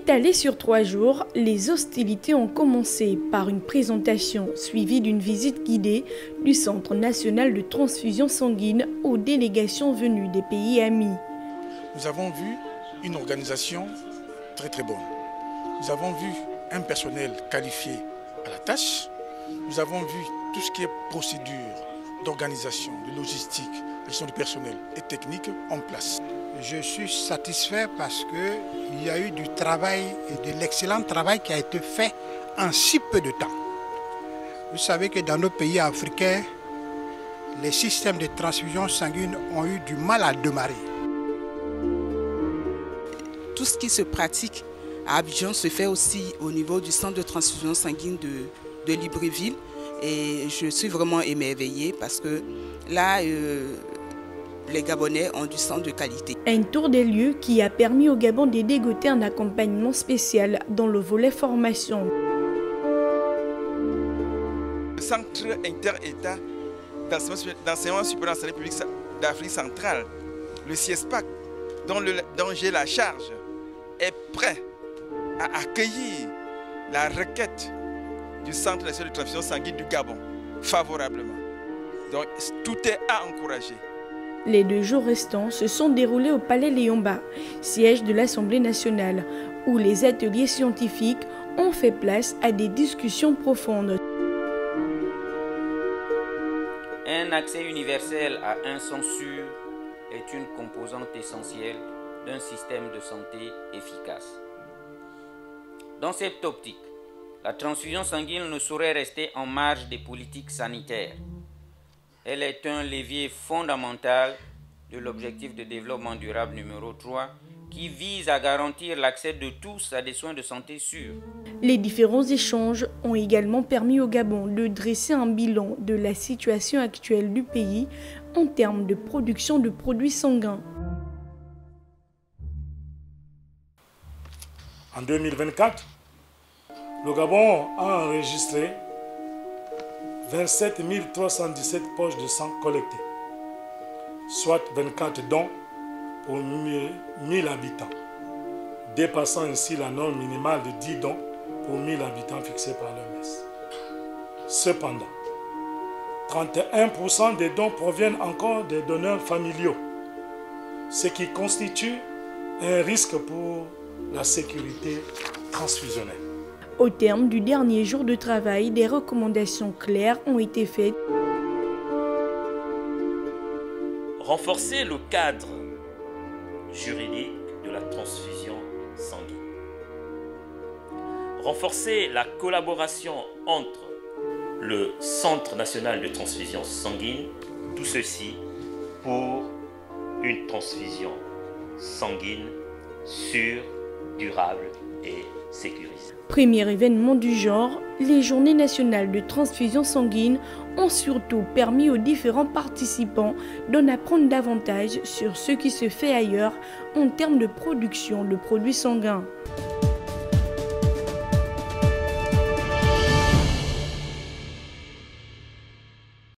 Étalées sur 3 jours, les hostilités ont commencé par une présentation suivie d'une visite guidée du Centre national de transfusion sanguine aux délégations venues des pays amis. Nous avons vu une organisation très bonne. Nous avons vu un personnel qualifié à la tâche. Nous avons vu tout ce qui est procédure d'organisation, de logistique, de gestion du personnel et technique en place. Je suis satisfait parce qu'il y a eu du travail et de l'excellent travail qui a été fait en si peu de temps. Vous savez que dans nos pays africains, les systèmes de transfusion sanguine ont eu du mal à démarrer. Tout ce qui se pratique à Abidjan se fait aussi au niveau du centre de transfusion sanguine de Libreville. Et je suis vraiment émerveillée parce que là, les Gabonais ont du sang de qualité. Un tour des lieux qui a permis au Gabon de dégoter un accompagnement spécial dans le volet formation. Le centre inter-État d'enseignement supérieur dans la République d'Afrique centrale, le CIESPAC, dont j'ai la charge, est prêt à accueillir la requête du Centre national de transfusion sanguine du Gabon favorablement. Donc tout est à encourager. Les 2 jours restants se sont déroulés au Palais Léon-Bas, siège de l'Assemblée nationale, où les ateliers scientifiques ont fait place à des discussions profondes. Un accès universel à un sang sûr est une composante essentielle d'un système de santé efficace. Dans cette optique, la transfusion sanguine ne saurait rester en marge des politiques sanitaires. Elle est un levier fondamental de l'objectif de développement durable numéro 3 qui vise à garantir l'accès de tous à des soins de santé sûrs. Les différents échanges ont également permis au Gabon de dresser un bilan de la situation actuelle du pays en termes de production de produits sanguins. En 2024, le Gabon a enregistré 27 317 poches de sang collectées, soit 24 dons pour 1000 habitants, dépassant ainsi la norme minimale de 10 dons pour 1000 habitants fixée par l'OMS. Cependant, 31% des dons proviennent encore des donneurs familiaux, ce qui constitue un risque pour la sécurité transfusionnelle. Au terme du dernier jour de travail, des recommandations claires ont été faites. Renforcer le cadre juridique de la transfusion sanguine. Renforcer la collaboration entre le Centre national de transfusion sanguine, tout ceci pour une transfusion sanguine sûre, durable et sécurisée. Premier événement du genre, les Journées nationales de transfusion sanguine ont surtout permis aux différents participants d'en apprendre davantage sur ce qui se fait ailleurs en termes de production de produits sanguins.